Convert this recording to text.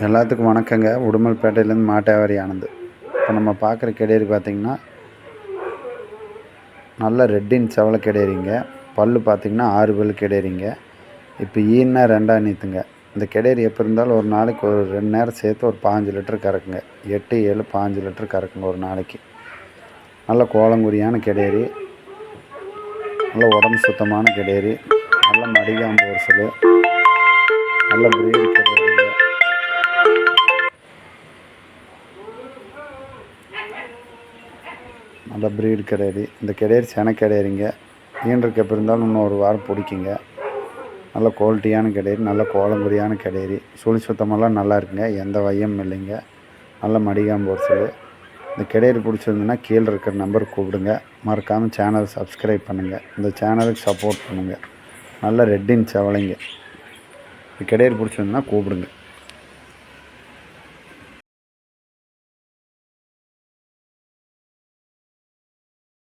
எல்லாத்துக்கும் வணக்கங்க. உடுமல்பேட்டையிலேருந்து மாட்டாவாரி ஆனந்த். இப்போ நம்ம பார்க்குற கிடேரி பார்த்திங்கன்னா நல்ல ரெட்டின் செவலை கிடேரிங்க. பல் பார்த்திங்கன்னா 6 பல் கிடேரிங்க. இப்போ ஈன்னா 2 நீத்துங்க. இந்த கிடேரி எப்போ இருந்தாலும் ஒரு நாளைக்கு ஒரு 2 நேரம் சேர்த்து ஒரு 5 லிட்டர் கறக்குங்க. 8, 7, 5 லிட்டர் கறக்குங்க ஒரு நாளைக்கு. நல்ல கோலங்குரியான கிடேரி, நல்ல உடம்பு சுத்தமான கிடேரி, நல்ல மடிகாம்பு ஒரிசல், நல்ல பிரீடு கிடேரிங்க. நல்ல ப்ரீடு கிடேரி. இந்த கிடேரி சென கிடேரிங்க. ஈன்றக்கு எப்போ இருந்தாலும் இன்னும் ஒரு வாரம் பிடிக்குங்க. நல்ல குவாலிட்டியான கிடேரி, நல்ல கோலங்குரியான கிடேரி. சுழி சுத்தமெல்லாம் நல்லா இருக்குங்க. எந்த வையமும் இல்லைங்க. நல்ல மடிகாம்பு ஒரிசல். இந்த கிடேரி பிடிச்சிருந்துன்னா கீழே இருக்கிற நம்பருக்கு கூப்பிடுங்க. மறக்காமல் சேனலை சப்ஸ்கிரைப் பண்ணுங்கள். இந்த சேனலுக்கு சப்போர்ட் பண்ணுங்கள். நல்ல ரெட்டின் செவலைங்க. இந்த கிடேரி பிடிச்சிருந்துன்னா கூப்பிடுங்க.